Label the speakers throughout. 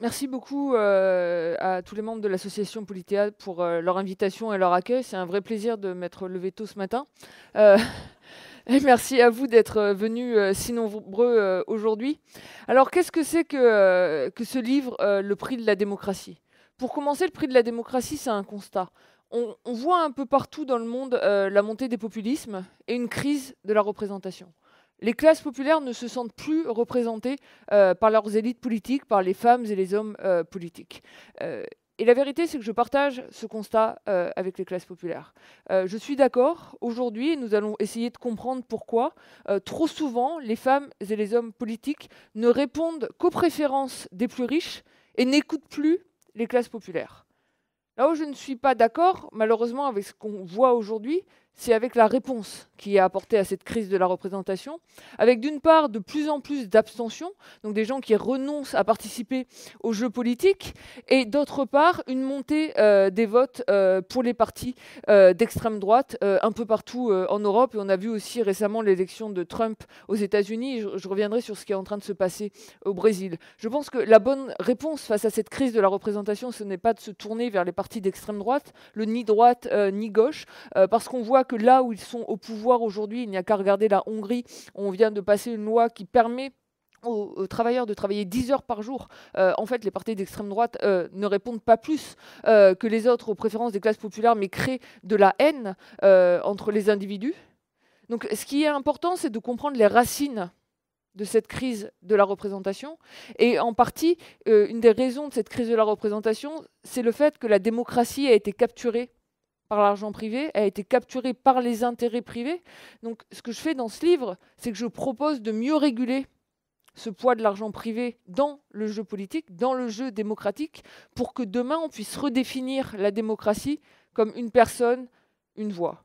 Speaker 1: Merci beaucoup à tous les membres de l'association Politéa pour leur invitation et leur accueil. C'est un vrai plaisir de m'être levé tôt ce matin. Euh, et merci à vous d'être venus si nombreux aujourd'hui. Alors, qu'est-ce que c'est que ce livre, Le prix de la démocratie? Pour commencer, le prix de la démocratie, c'est un constat. On voit un peu partout dans le monde la montée des populismes et une crise de la représentation. Les classes populaires ne se sentent plus représentées par leurs élites politiques, par les femmes et les hommes politiques. Et la vérité, c'est que je partage ce constat avec les classes populaires. Je suis d'accord, aujourd'hui, et nous allons essayer de comprendre pourquoi, trop souvent, les femmes et les hommes politiques ne répondent qu'aux préférences des plus riches et n'écoutent plus les classes populaires. Là où je ne suis pas d'accord, malheureusement, avec ce qu'on voit aujourd'hui, c'est avec la réponse qui est apportée à cette crise de la représentation, avec d'une part de plus en plus d'abstention, donc des gens qui renoncent à participer aux jeux politiques, et d'autre part une montée des votes pour les partis d'extrême droite un peu partout en Europe. Et on a vu aussi récemment l'élection de Trump aux États-Unis. Je reviendrai sur ce qui est en train de se passer au Brésil. Je pense que la bonne réponse face à cette crise de la représentation, ce n'est pas de se tourner vers les partis d'extrême droite, le ni droite ni gauche, parce qu'on voit que là où ils sont au pouvoir aujourd'hui, il n'y a qu'à regarder la Hongrie. On vient de passer une loi qui permet aux travailleurs de travailler 10 heures par jour. En fait, les partis d'extrême droite ne répondent pas plus que les autres aux préférences des classes populaires, mais créent de la haine entre les individus. Donc, ce qui est important, c'est de comprendre les racines de cette crise de la représentation. Et en partie, une des raisons de cette crise de la représentation, c'est le fait que la démocratie a été capturée par l'argent privé, a été capturée par les intérêts privés. Donc, ce que je fais dans ce livre, c'est que je propose de mieux réguler ce poids de l'argent privé dans le jeu politique, dans le jeu démocratique, pour que demain, on puisse redéfinir la démocratie comme une personne, une voix.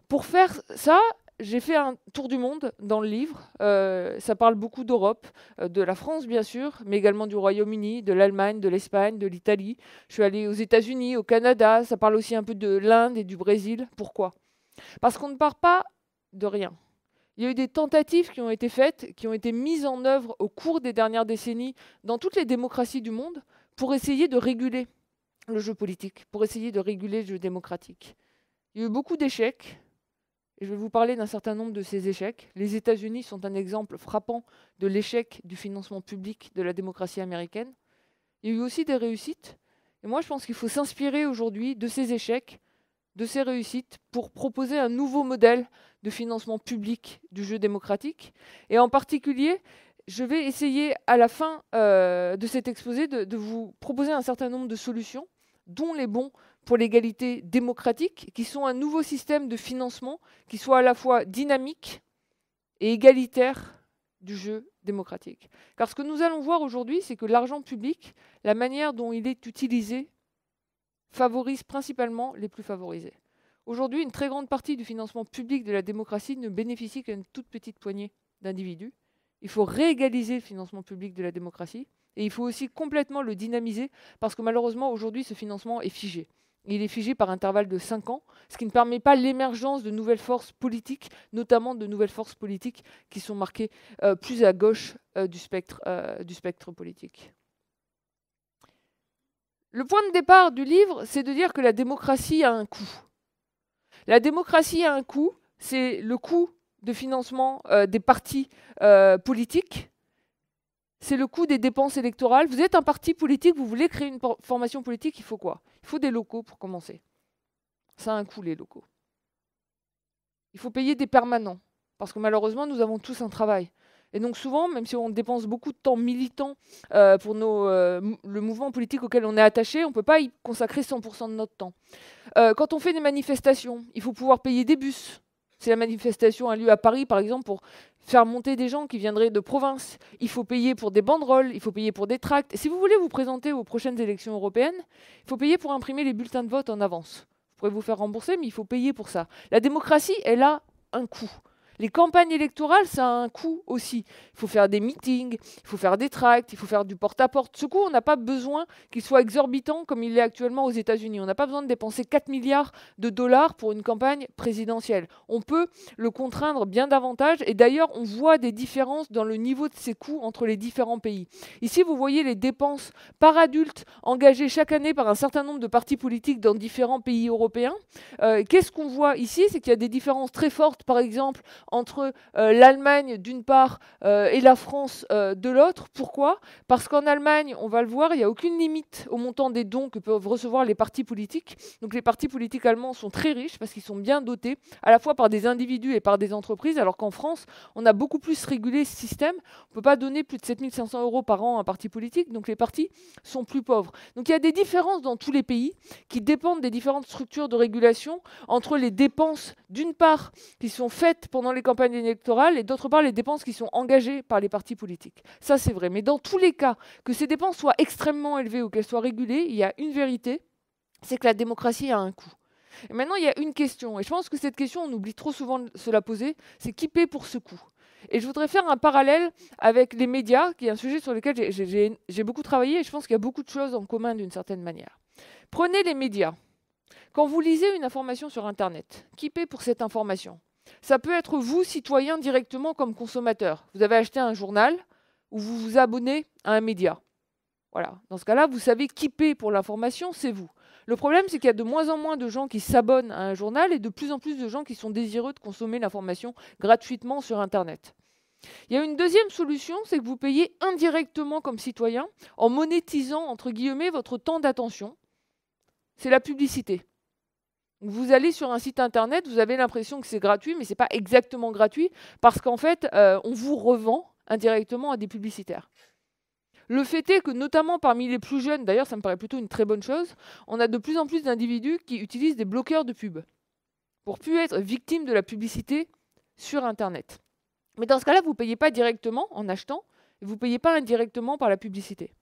Speaker 1: Pour faire ça, j'ai fait un tour du monde dans le livre. Ça parle beaucoup d'Europe, de la France bien sûr, mais également du Royaume-Uni, de l'Allemagne, de l'Espagne, de l'Italie. Je suis allée aux États-Unis, au Canada. Ça parle aussi un peu de l'Inde et du Brésil. Pourquoi? Parce qu'on ne part pas de rien. Il y a eu des tentatives qui ont été faites, qui ont été mises en œuvre au cours des dernières décennies dans toutes les démocraties du monde pour essayer de réguler le jeu politique, pour essayer de réguler le jeu démocratique. Il y a eu beaucoup d'échecs. Et je vais vous parler d'un certain nombre de ces échecs. Les États-Unis sont un exemple frappant de l'échec du financement public de la démocratie américaine. Il y a eu aussi des réussites. Et moi, je pense qu'il faut s'inspirer aujourd'hui de ces échecs, de ces réussites, pour proposer un nouveau modèle de financement public du jeu démocratique. Et en particulier, je vais essayer à la fin de cet exposé de vous proposer un certain nombre de solutions, dont les bons pour l'égalité démocratique, qui sont un nouveau système de financement qui soit à la fois dynamique et égalitaire du jeu démocratique. Car ce que nous allons voir aujourd'hui, c'est que l'argent public, la manière dont il est utilisé, favorise principalement les plus favorisés. Aujourd'hui, une très grande partie du financement public de la démocratie ne bénéficie qu'à une toute petite poignée d'individus. Il faut réégaliser le financement public de la démocratie et il faut aussi complètement le dynamiser parce que malheureusement, aujourd'hui, ce financement est figé. Il est figé par intervalle de 5 ans, ce qui ne permet pas l'émergence de nouvelles forces politiques, notamment de nouvelles forces politiques qui sont marquées plus à gauche du spectre politique. Le point de départ du livre, c'est de dire que la démocratie a un coût. La démocratie a un coût, c'est le coût de financement des partis politiques. C'est le coût des dépenses électorales. Vous êtes un parti politique, vous voulez créer une formation politique, il faut quoi? Il faut des locaux pour commencer. Ça a un coût, les locaux. Il faut payer des permanents, parce que malheureusement, nous avons tous un travail. Et donc souvent, même si on dépense beaucoup de temps militant pour le mouvement politique auquel on est attaché, on ne peut pas y consacrer 100% de notre temps. Quand on fait des manifestations, il faut pouvoir payer des bus. Si la manifestation a lieu à Paris, par exemple, pour faire monter des gens qui viendraient de province, il faut payer pour des banderoles, il faut payer pour des tracts. Et si vous voulez vous présenter aux prochaines élections européennes, il faut payer pour imprimer les bulletins de vote en avance. Vous pourrez vous faire rembourser, mais il faut payer pour ça. La démocratie, elle a un coût. Les campagnes électorales, ça a un coût aussi. Il faut faire des meetings, il faut faire des tracts, il faut faire du porte-à-porte. Ce coût, on n'a pas besoin qu'il soit exorbitant comme il l'est actuellement aux États-Unis. On n'a pas besoin de dépenser 4 milliards de dollars pour une campagne présidentielle. On peut le contraindre bien davantage. Et d'ailleurs, on voit des différences dans le niveau de ces coûts entre les différents pays. Ici, vous voyez les dépenses par adulte engagées chaque année par un certain nombre de partis politiques dans différents pays européens. Qu'est-ce qu'on voit ici? C'est qu'il y a des différences très fortes, par exemple, entre l'Allemagne d'une part et la France de l'autre. Pourquoi? Parce qu'en Allemagne, on va le voir, il n'y a aucune limite au montant des dons que peuvent recevoir les partis politiques. Donc les partis politiques allemands sont très riches parce qu'ils sont bien dotés, à la fois par des individus et par des entreprises, alors qu'en France, on a beaucoup plus régulé ce système. On ne peut pas donner plus de 7 500 € par an à un parti politique, donc les partis sont plus pauvres. Donc il y a des différences dans tous les pays qui dépendent des différentes structures de régulation entre les dépenses, d'une part, qui sont faites pendant les campagnes électorales et d'autre part, les dépenses qui sont engagées par les partis politiques. Ça, c'est vrai. Mais dans tous les cas, que ces dépenses soient extrêmement élevées ou qu'elles soient régulées, il y a une vérité, c'est que la démocratie a un coût. Et maintenant, il y a une question, et je pense que cette question, on oublie trop souvent de se la poser, c'est qui paie pour ce coût? Et je voudrais faire un parallèle avec les médias, qui est un sujet sur lequel j'ai beaucoup travaillé, et je pense qu'il y a beaucoup de choses en commun d'une certaine manière. Prenez les médias. Quand vous lisez une information sur Internet, qui paie pour cette information? Ça peut être vous, citoyen, directement comme consommateur. Vous avez acheté un journal ou vous vous abonnez à un média. Voilà. Dans ce cas-là, vous savez qui paie pour l'information, c'est vous. Le problème, c'est qu'il y a de moins en moins de gens qui s'abonnent à un journal et de plus en plus de gens qui sont désireux de consommer l'information gratuitement sur Internet. Il y a une deuxième solution, c'est que vous payez indirectement comme citoyen en monétisant, entre guillemets, votre temps d'attention. C'est la publicité. Vous allez sur un site Internet, vous avez l'impression que c'est gratuit, mais ce n'est pas exactement gratuit parce qu'en fait, on vous revend indirectement à des publicitaires. Le fait est que, notamment parmi les plus jeunes, d'ailleurs ça me paraît plutôt une très bonne chose, on a de plus en plus d'individus qui utilisent des bloqueurs de pub pour ne plus être victimes de la publicité sur Internet. Mais dans ce cas-là, vous ne payez pas directement en achetant, et vous ne payez pas indirectement par la publicité.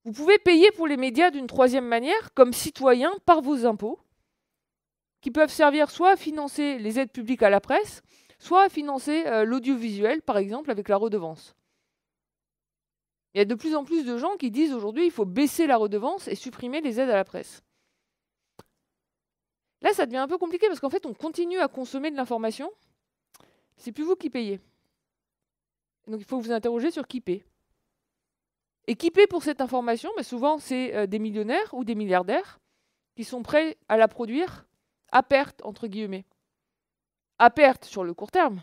Speaker 1: Vous pouvez payer pour les médias d'une troisième manière, comme citoyen, par vos impôts, qui peuvent servir soit à financer les aides publiques à la presse, soit à financer l'audiovisuel, par exemple, avec la redevance. Il y a de plus en plus de gens qui disent aujourd'hui qu'il faut baisser la redevance et supprimer les aides à la presse. Là, ça devient un peu compliqué parce qu'en fait, on continue à consommer de l'information. C'est plus vous qui payez. Donc, il faut vous interroger sur qui paie. Et qui paie pour cette information? Souvent, c'est des millionnaires ou des milliardaires qui sont prêts à la produire à perte, entre guillemets. À perte sur le court terme.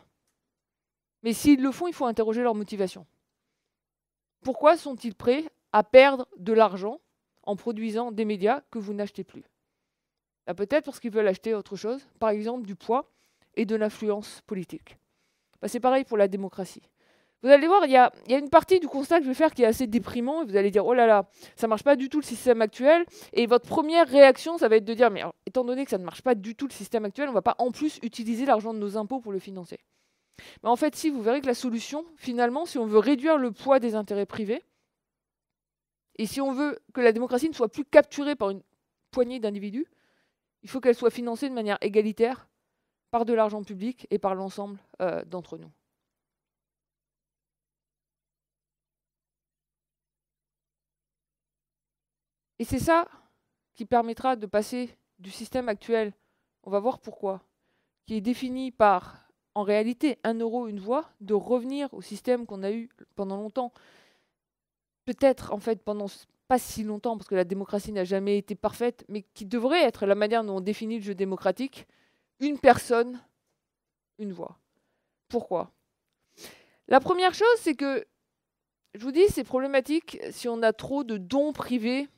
Speaker 1: Mais s'ils le font, il faut interroger leur motivation. Pourquoi sont-ils prêts à perdre de l'argent en produisant des médias que vous n'achetez plus? Peut-être parce qu'ils veulent acheter autre chose, par exemple du poids et de l'influence politique. C'est pareil pour la démocratie. Vous allez voir, il y a une partie du constat que je vais faire qui est assez déprimant, et vous allez dire, oh là là, ça ne marche pas du tout le système actuel, et votre première réaction, ça va être de dire, mais alors, étant donné que ça ne marche pas du tout le système actuel, on ne va pas en plus utiliser l'argent de nos impôts pour le financer. Mais en fait, si, vous verrez que la solution, finalement, si on veut réduire le poids des intérêts privés, et si on veut que la démocratie ne soit plus capturée par une poignée d'individus, il faut qu'elle soit financée de manière égalitaire par de l'argent public et par l'ensemble d'entre nous. Et c'est ça qui permettra de passer du système actuel, on va voir pourquoi, qui est défini par, en réalité, 1 euro, une voix, de revenir au système qu'on a eu pendant longtemps. Peut-être, en fait, pendant pas si longtemps, parce que la démocratie n'a jamais été parfaite, mais qui devrait être la manière dont on définit le jeu démocratique, une personne, une voix. Pourquoi? La première chose, c'est que, je vous dis, c'est problématique si on a trop de dons privés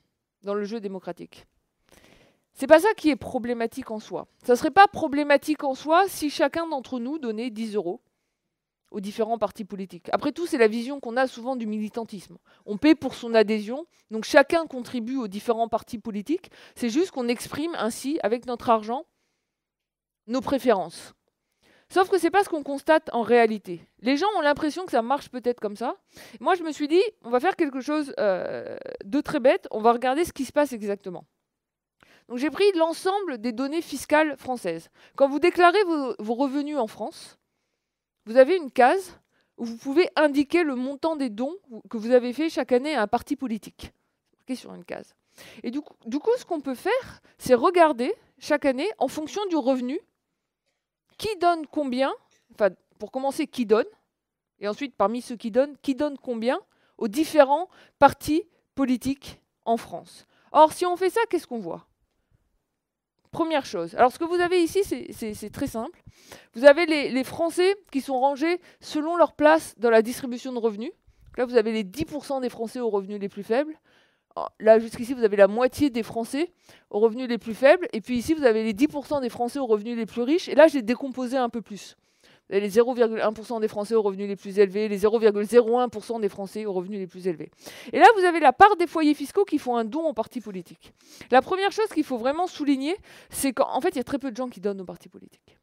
Speaker 1: dans le jeu démocratique. C'est pas ça qui est problématique en soi. Ça serait pas problématique en soi si chacun d'entre nous donnait 10 € aux différents partis politiques. Après tout, c'est la vision qu'on a souvent du militantisme. On paie pour son adhésion, donc chacun contribue aux différents partis politiques. C'est juste qu'on exprime ainsi, avec notre argent, nos préférences. Sauf que c'est pas ce qu'on constate en réalité. Les gens ont l'impression que ça marche peut-être comme ça. Moi, je me suis dit, on va faire quelque chose de très bête. On va regarder ce qui se passe exactement. Donc, j'ai pris l'ensemble des données fiscales françaises. Quand vous déclarez vos revenus en France, vous avez une case où vous pouvez indiquer le montant des dons que vous avez fait chaque année à un parti politique. Marqué sur une case. Et du coup, ce qu'on peut faire, c'est regarder chaque année, en fonction du revenu, qui donne combien, enfin, pour commencer, qui donne, et ensuite, parmi ceux qui donne combien aux différents partis politiques en France. Or, si on fait ça, qu'est-ce qu'on voit? Première chose. Alors, ce que vous avez ici, c'est très simple. Vous avez les Français qui sont rangés selon leur place dans la distribution de revenus. Là, vous avez les 10% des Français aux revenus les plus faibles. Là, jusqu'ici, vous avez la moitié des Français aux revenus les plus faibles. Et puis ici, vous avez les 10% des Français aux revenus les plus riches. Et là, j'ai décomposé un peu plus. Vous avez les 0,1% des Français aux revenus les plus élevés, les 0,01% des Français aux revenus les plus élevés. Et là, vous avez la part des foyers fiscaux qui font un don aux partis politiques. La première chose qu'il faut vraiment souligner, c'est qu'en fait, il y a très peu de gens qui donnent aux partis politiques.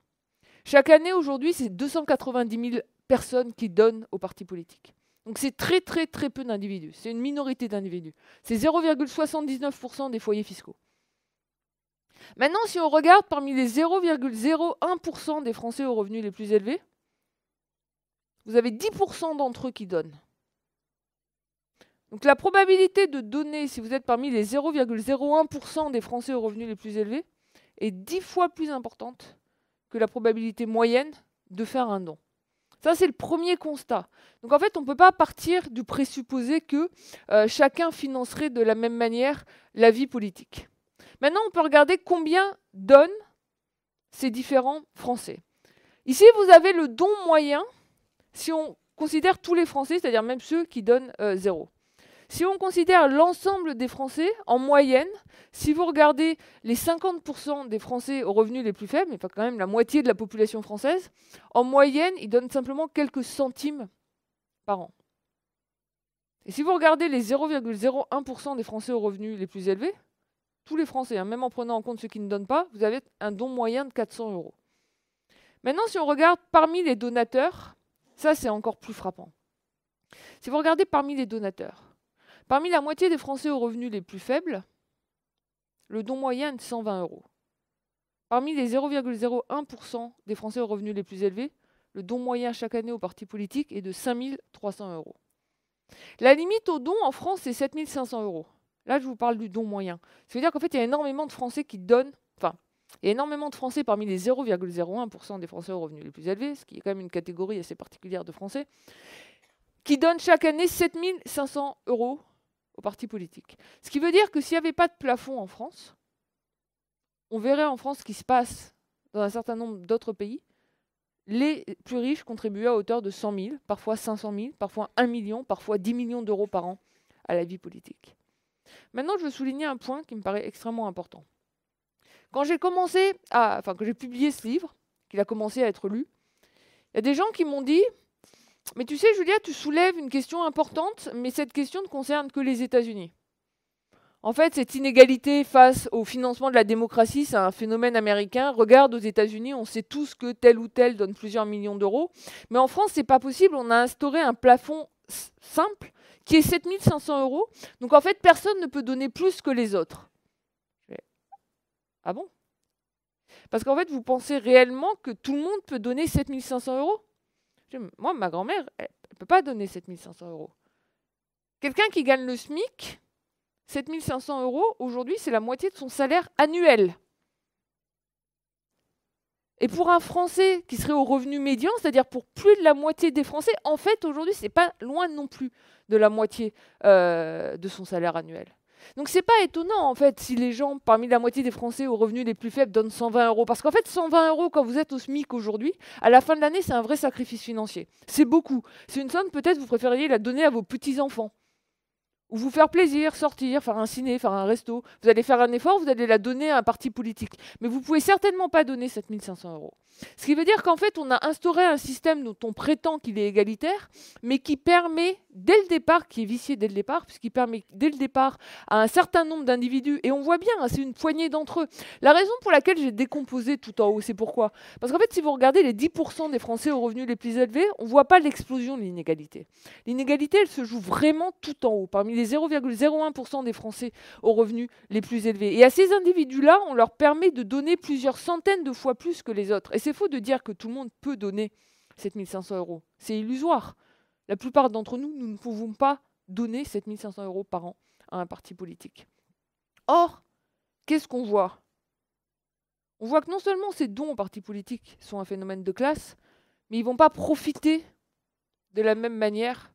Speaker 1: Chaque année, aujourd'hui, c'est 290 000 personnes qui donnent aux partis politiques. Donc c'est très peu d'individus. C'est une minorité d'individus. C'est 0,79% des foyers fiscaux. Maintenant, si on regarde parmi les 0,01% des Français aux revenus les plus élevés, vous avez 10% d'entre eux qui donnent. Donc la probabilité de donner, si vous êtes parmi les 0,01% des Français aux revenus les plus élevés, est 10 fois plus importante que la probabilité moyenne de faire un don. Ça, c'est le premier constat. Donc en fait, on ne peut pas partir du présupposé que chacun financerait de la même manière la vie politique. Maintenant, on peut regarder combien donnent ces différents Français. Ici, vous avez le don moyen si on considère tous les Français, c'est-à-dire même ceux qui donnent 0. Si on considère l'ensemble des Français, en moyenne, si vous regardez les 50% des Français aux revenus les plus faibles, enfin quand même la moitié de la population française, en moyenne, ils donnent simplement quelques centimes par an. Et si vous regardez les 0,01% des Français aux revenus les plus élevés, tous les Français, même en prenant en compte ceux qui ne donnent pas, vous avez un don moyen de 400 €. Maintenant, si on regarde parmi les donateurs, ça c'est encore plus frappant. Si vous regardez parmi les donateurs, parmi la moitié des Français aux revenus les plus faibles, le don moyen est de 120 €. Parmi les 0,01% des Français aux revenus les plus élevés, le don moyen chaque année aux partis politiques est de 5 300 €. La limite au don en France, c'est 7 500 €. Là, je vous parle du don moyen. Ça veut dire qu'en fait, il y a énormément de Français qui donnent, enfin, il y a énormément de Français parmi les 0,01% des Français aux revenus les plus élevés, ce qui est quand même une catégorie assez particulière de Français, qui donnent chaque année 7 500 € aux partis politiques. Ce qui veut dire que s'il n'y avait pas de plafond en France, on verrait en France ce qui se passe dans un certain nombre d'autres pays. Les plus riches contribuaient à hauteur de 100 000, parfois 500 000, parfois 1 million, parfois 10 millions d'euros par an à la vie politique. Maintenant, je veux souligner un point qui me paraît extrêmement important. Quand j'ai publié ce livre, qu'il a commencé à être lu, il y a des gens qui m'ont dit « Mais tu sais, Julia, tu soulèves une question importante, mais cette question ne concerne que les États-Unis. » En fait, cette inégalité face au financement de la démocratie, c'est un phénomène américain. Regarde aux États-Unis, on sait tous que tel ou tel donne plusieurs millions d'euros. Mais en France, c'est pas possible. On a instauré un plafond simple qui est 7 500 €. Donc en fait, personne ne peut donner plus que les autres. Ah bon? Parce qu'en fait, vous pensez réellement que tout le monde peut donner 7 500 €? Moi, ma grand-mère, elle ne peut pas donner 7 500 €. Quelqu'un qui gagne le SMIC, 7 500 €, aujourd'hui, c'est la moitié de son salaire annuel. Et pour un Français qui serait au revenu médian, c'est-à-dire pour plus de la moitié des Français, en fait, aujourd'hui, ce n'est pas loin non plus de la moitié de son salaire annuel. Donc, ce n'est pas étonnant, en fait, si les gens, parmi la moitié des Français aux revenus les plus faibles, donnent 120 €. Parce qu'en fait, 120 € quand vous êtes au SMIC aujourd'hui, à la fin de l'année, c'est un vrai sacrifice financier. C'est beaucoup. C'est une somme, peut-être, vous préfériez la donner à vos petits-enfants. Ou vous faire plaisir, sortir, faire un ciné, faire un resto. Vous allez faire un effort, vous allez la donner à un parti politique. Mais vous ne pouvez certainement pas donner 7 500 €. Ce qui veut dire qu'en fait, on a instauré un système dont on prétend qu'il est égalitaire, mais qui permet, dès le départ, qui est vicié dès le départ, puisqu'il permet dès le départ à un certain nombre d'individus, et on voit bien, c'est une poignée d'entre eux. La raison pour laquelle j'ai décomposé tout en haut, c'est pourquoi? Parce qu'en fait, si vous regardez les 10% des Français aux revenus les plus élevés, on ne voit pas l'explosion de l'inégalité. L'inégalité, elle se joue vraiment tout en haut, parmi les 0,01% des Français aux revenus les plus élevés. Et à ces individus-là, on leur permet de donner plusieurs centaines de fois plus que les autres. Et c'est faux de dire que tout le monde peut donner 7 500 euros. C'est illusoire. La plupart d'entre nous, nous ne pouvons pas donner 7 500 euros par an à un parti politique. Or, qu'est-ce qu'on voit? On voit que non seulement ces dons aux partis politiques sont un phénomène de classe, mais ils ne vont pas profiter de la même manière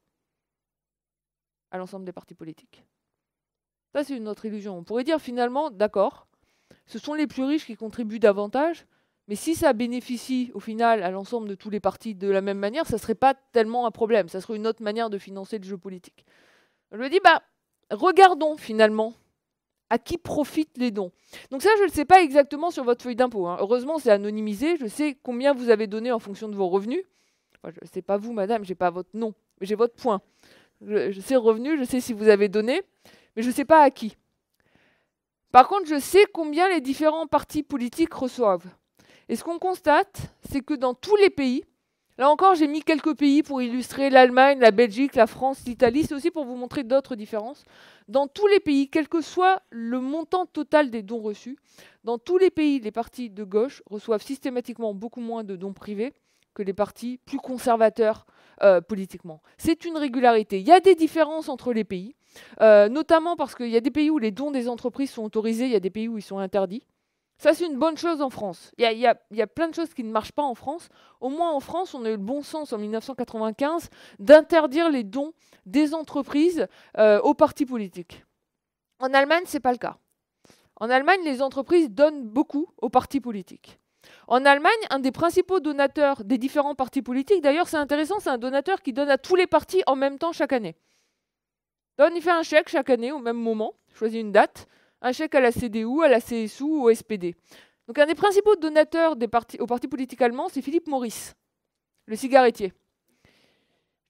Speaker 1: à l'ensemble des partis politiques. Ça, c'est une autre illusion. On pourrait dire finalement, d'accord, ce sont les plus riches qui contribuent davantage, mais si ça bénéficie au final à l'ensemble de tous les partis de la même manière, ça ne serait pas tellement un problème. Ça serait une autre manière de financer le jeu politique. Je me dis, regardons finalement à qui profitent les dons. Donc ça, je ne le sais pas exactement sur votre feuille d'impôt. Heureusement, c'est anonymisé. Je sais combien vous avez donné en fonction de vos revenus. Enfin, je ne sais pas vous, madame, je n'ai pas votre nom, mais j'ai votre point. Je sais revenu, je sais si vous avez donné, mais je ne sais pas à qui. Par contre, je sais combien les différents partis politiques reçoivent. Et ce qu'on constate, c'est que dans tous les pays, là encore, j'ai mis quelques pays pour illustrer l'Allemagne, la Belgique, la France, l'Italie. C'est aussi pour vous montrer d'autres différences. Dans tous les pays, quel que soit le montant total des dons reçus, dans tous les pays, les partis de gauche reçoivent systématiquement beaucoup moins de dons privés que les partis plus conservateurs politiquement. C'est une régularité. Il y a des différences entre les pays, notamment parce qu'il y a des pays où les dons des entreprises sont autorisés, il y a des pays où ils sont interdits. Ça, c'est une bonne chose en France. Il y a plein de choses qui ne marchent pas en France. Au moins en France, on a eu le bon sens en 1995 d'interdire les dons des entreprises aux partis politiques. En Allemagne, ce n'est pas le cas. En Allemagne, les entreprises donnent beaucoup aux partis politiques. En Allemagne, un des principaux donateurs des différents partis politiques, d'ailleurs c'est intéressant, c'est un donateur qui donne à tous les partis en même temps chaque année. Donc il fait un chèque chaque année au même moment, choisit une date, un chèque à la CDU, à la CSU ou au SPD. Donc un des principaux donateurs aux partis politiques allemands, c'est Philippe Morris, le cigarettier.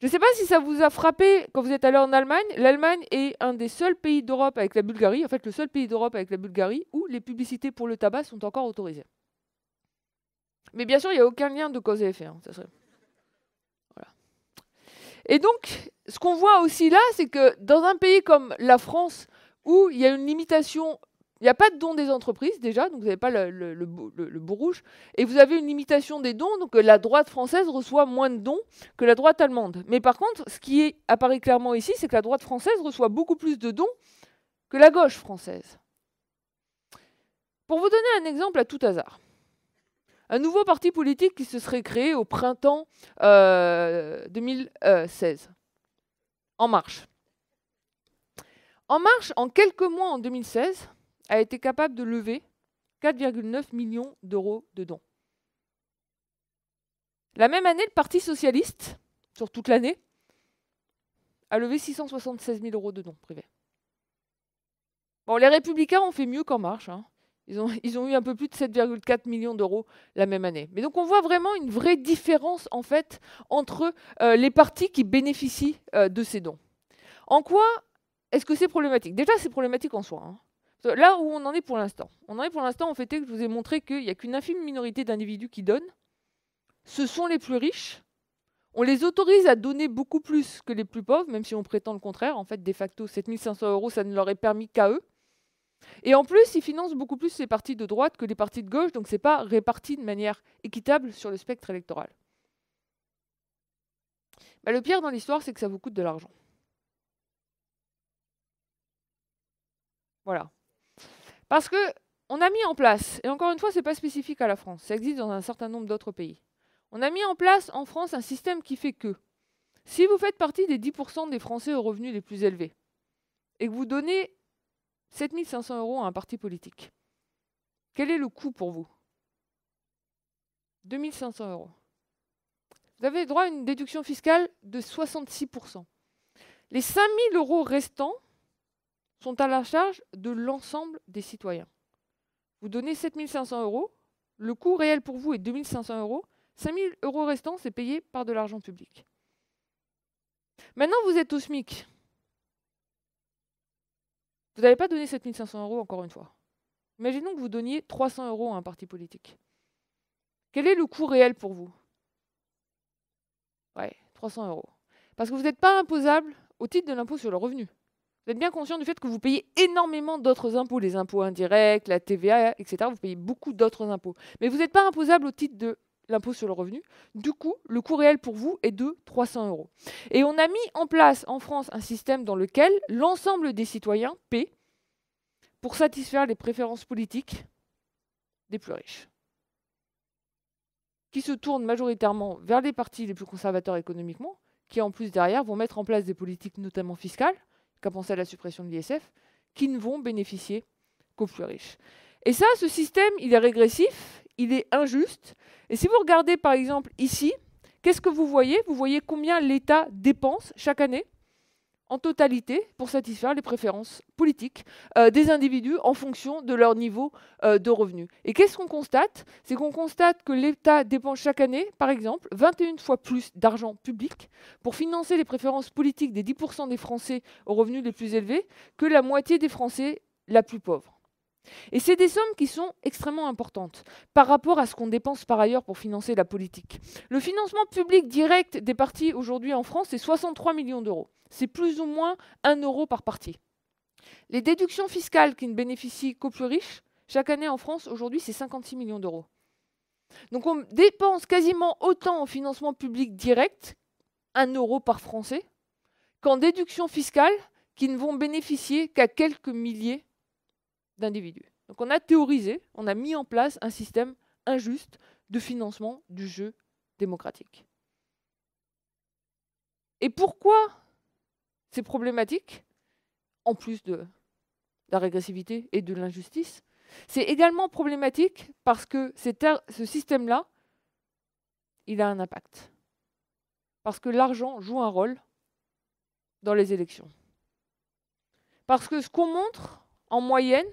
Speaker 1: Je ne sais pas si ça vous a frappé quand vous êtes allé en Allemagne. L'Allemagne est un des seuls pays d'Europe avec la Bulgarie, en fait le seul pays d'Europe avec la Bulgarie, où les publicités pour le tabac sont encore autorisées. Mais bien sûr, il n'y a aucun lien de cause et effet. Ça serait... Voilà. Et donc, ce qu'on voit aussi là, c'est que dans un pays comme la France, où il y a une limitation, il n'y a pas de dons des entreprises déjà, donc vous n'avez pas le beau rouge, et vous avez une limitation des dons, donc la droite française reçoit moins de dons que la droite allemande. Mais par contre, ce qui apparaît clairement ici, c'est que la droite française reçoit beaucoup plus de dons que la gauche française. Pour vous donner un exemple à tout hasard, un nouveau parti politique qui se serait créé au printemps 2016. En Marche. En Marche, en quelques mois en 2016, a été capable de lever 4,9 millions d'euros de dons. La même année, le Parti socialiste, sur toute l'année, a levé 676 000 euros de dons privés. Bon, les Républicains ont fait mieux qu'En Marche. Ils ont eu un peu plus de 7,4 millions d'euros la même année. Mais donc on voit vraiment une vraie différence en fait entre les partis qui bénéficient de ces dons. En quoi est-ce que c'est problématique? Déjà, c'est problématique en soi. Là où on en est pour l'instant. On en est pour l'instant, en fait, que je vous ai montré qu'il n'y a qu'une infime minorité d'individus qui donnent. Ce sont les plus riches. On les autorise à donner beaucoup plus que les plus pauvres, même si on prétend le contraire. En fait, de facto, 7 500 euros, ça ne leur est permis qu'à eux. Et en plus, ils financent beaucoup plus les partis de droite que les partis de gauche, donc ce n'est pas réparti de manière équitable sur le spectre électoral. Le pire dans l'histoire, c'est que ça vous coûte de l'argent. Voilà. Parce qu'on a mis en place, et encore une fois, ce n'est pas spécifique à la France, ça existe dans un certain nombre d'autres pays. On a mis en place en France un système qui fait que, si vous faites partie des 10% des Français aux revenus les plus élevés, et que vous donnez 7 500 euros à un parti politique, quel est le coût pour vous? 2 500 euros. Vous avez droit à une déduction fiscale de 66%. Les 5 000 euros restants sont à la charge de l'ensemble des citoyens. Vous donnez 7 500 euros, le coût réel pour vous est 2 500 euros, 5 000 euros restants, c'est payé par de l'argent public. Maintenant, vous êtes au SMIC. Vous n'avez pas donné 7 500 euros, encore une fois. Imaginons que vous donniez 300 euros à un parti politique. Quel est le coût réel pour vous? Ouais, 300 euros. Parce que vous n'êtes pas imposable au titre de l'impôt sur le revenu. Vous êtes bien conscient du fait que vous payez énormément d'autres impôts, les impôts indirects, la TVA, etc. Vous payez beaucoup d'autres impôts. Mais vous n'êtes pas imposable au titre de l'impôt sur le revenu. Du coup, le coût réel pour vous est de 300 €. Et on a mis en place en France un système dans lequel l'ensemble des citoyens paient pour satisfaire les préférences politiques des plus riches, qui se tournent majoritairement vers les partis les plus conservateurs économiquement, qui en plus derrière vont mettre en place des politiques notamment fiscales, qu'à penser à la suppression de l'ISF, qui ne vont bénéficier qu'aux plus riches. Et ça, ce système, il est régressif, il est injuste. Et si vous regardez par exemple ici, qu'est-ce que vous voyez? Vous voyez combien l'État dépense chaque année en totalité pour satisfaire les préférences politiques des individus en fonction de leur niveau de revenus. Et qu'est-ce qu'on constate? C'est qu'on constate que l'État dépense chaque année, par exemple, 21 fois plus d'argent public pour financer les préférences politiques des 10% des Français aux revenus les plus élevés que la moitié des Français la plus pauvre. Et c'est des sommes qui sont extrêmement importantes par rapport à ce qu'on dépense par ailleurs pour financer la politique. Le financement public direct des partis aujourd'hui en France, c'est 63 millions d'euros. C'est plus ou moins 1 euro par parti. Les déductions fiscales qui ne bénéficient qu'aux plus riches, chaque année en France, aujourd'hui, c'est 56 millions d'euros. Donc on dépense quasiment autant en financement public direct, 1 euro par Français, qu'en déductions fiscales qui ne vont bénéficier qu'à quelques milliers d'individus. Donc on a théorisé, on a mis en place un système injuste de financement du jeu démocratique. Et pourquoi c'est problématique, en plus de la régressivité et de l'injustice? C'est également problématique parce que ce système-là, il a un impact. Parce que l'argent joue un rôle dans les élections. Parce que ce qu'on montre en moyenne,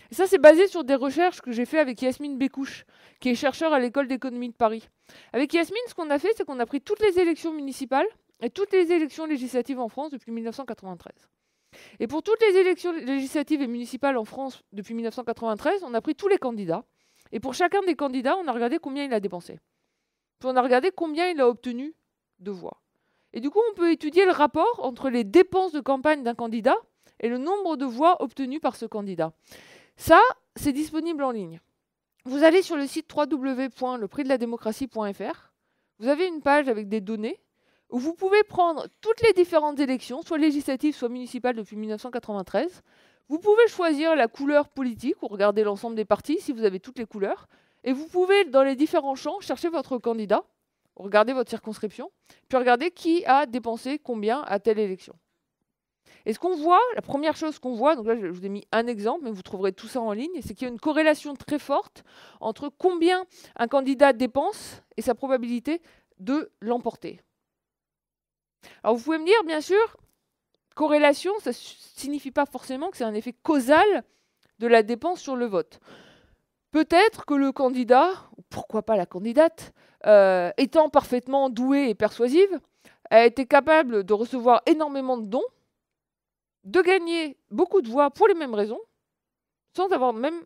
Speaker 1: et ça, c'est basé sur des recherches que j'ai fait avec Yasmine Bécouche, qui est chercheur à l'École d'économie de Paris. Avec Yasmine, ce qu'on a fait, c'est qu'on a pris toutes les élections municipales et toutes les élections législatives en France depuis 1993. Et pour toutes les élections législatives et municipales en France depuis 1993, on a pris tous les candidats. Et pour chacun des candidats, on a regardé combien il a dépensé. Puis on a regardé combien il a obtenu de voix. Et du coup, on peut étudier le rapport entre les dépenses de campagne d'un candidat et le nombre de voix obtenues par ce candidat. Ça, c'est disponible en ligne. Vous allez sur le site www.leprisdeladémocratie.fr. Vous avez une page avec des données où vous pouvez prendre toutes les différentes élections, soit législatives, soit municipales depuis 1993. Vous pouvez choisir la couleur politique ou regarder l'ensemble des partis si vous avez toutes les couleurs. Et vous pouvez, dans les différents champs, chercher votre candidat, regarder votre circonscription, puis regarder qui a dépensé combien à telle élection. Et ce qu'on voit, la première chose qu'on voit, donc là je vous ai mis un exemple, mais vous trouverez tout ça en ligne, c'est qu'il y a une corrélation très forte entre combien un candidat dépense et sa probabilité de l'emporter. Alors vous pouvez me dire, bien sûr, corrélation, ça ne signifie pas forcément que c'est un effet causal de la dépense sur le vote. Peut-être que le candidat, ou pourquoi pas la candidate, étant parfaitement douée et persuasive, a été capable de recevoir énormément de dons, de gagner beaucoup de voix pour les mêmes raisons, sans avoir même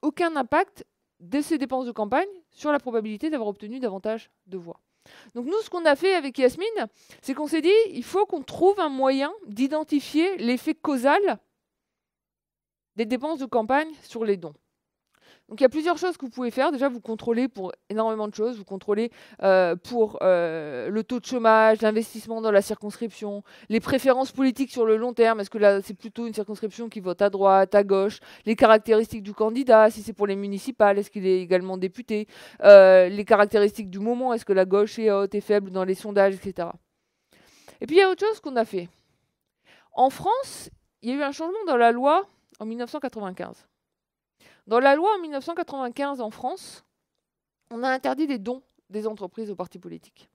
Speaker 1: aucun impact de ces dépenses de campagne sur la probabilité d'avoir obtenu davantage de voix. Donc nous, ce qu'on a fait avec Yasmine, c'est qu'on s'est dit, il faut qu'on trouve un moyen d'identifier l'effet causal des dépenses de campagne sur les dons. Donc il y a plusieurs choses que vous pouvez faire. Déjà, vous contrôlez pour énormément de choses. Vous contrôlez pour le taux de chômage, l'investissement dans la circonscription, les préférences politiques sur le long terme. Est-ce que là, c'est plutôt une circonscription qui vote à droite, à gauche? Les caractéristiques du candidat, si c'est pour les municipales, est-ce qu'il est également député? Les caractéristiques du moment, est-ce que la gauche est haute et faible dans les sondages, etc. Et puis il y a autre chose qu'on a fait. En France, il y a eu un changement dans la loi en 1995. Dans la loi en 1995 en France, on a interdit les dons des entreprises aux partis politiques.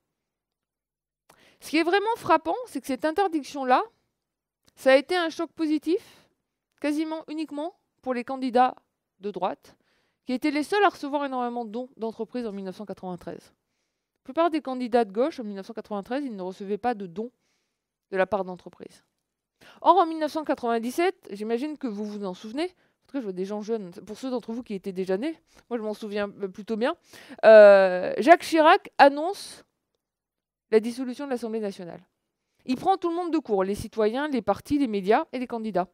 Speaker 1: Ce qui est vraiment frappant, c'est que cette interdiction-là, ça a été un choc positif, quasiment uniquement pour les candidats de droite, qui étaient les seuls à recevoir énormément de dons d'entreprises en 1993. La plupart des candidats de gauche en 1993, ils ne recevaient pas de dons de la part d'entreprises. Or, en 1997, j'imagine que vous vous en souvenez, en tout cas, je vois des gens jeunes. Pour ceux d'entre vous qui étaient déjà nés, moi je m'en souviens plutôt bien, Jacques Chirac annonce la dissolution de l'Assemblée nationale. Il prend tout le monde de court, les citoyens, les partis, les médias et les candidats.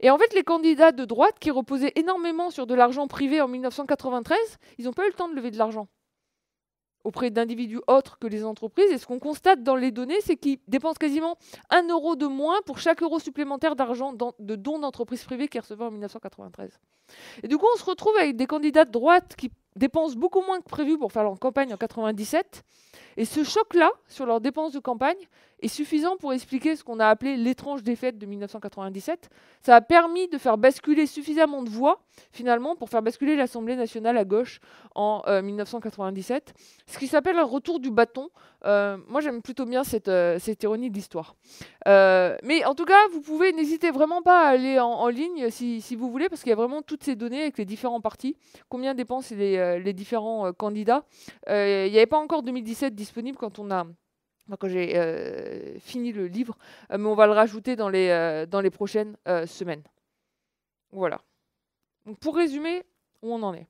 Speaker 1: Et en fait, les candidats de droite qui reposaient énormément sur de l'argent privé en 1993, ils n'ont pas eu le temps de lever de l'argent auprès d'individus autres que les entreprises. Et ce qu'on constate dans les données, c'est qu'ils dépensent quasiment 1 euro de moins pour chaque euro supplémentaire d'argent de dons d'entreprises privées qu'ils recevaient en 1993. Et du coup, on se retrouve avec des candidats de droite qui dépensent beaucoup moins que prévu pour faire leur campagne en 97. Et ce choc-là, sur leurs dépenses de campagne, est suffisant pour expliquer ce qu'on a appelé l'étrange défaite de 1997. Ça a permis de faire basculer suffisamment de voix, finalement, pour faire basculer l'Assemblée nationale à gauche en 1997. Ce qui s'appelle un retour du bâton. Moi, j'aime plutôt bien cette ironie de l'histoire. Mais en tout cas, vous pouvez, n'hésitez vraiment pas à aller en ligne si vous voulez, parce qu'il y a vraiment toutes ces données avec les différents partis, combien dépensent les différents candidats. Il n'y avait pas encore 2017 disponible quand j'ai fini le livre, mais on va le rajouter dans les prochaines semaines. Voilà. Donc pour résumer, où on en est.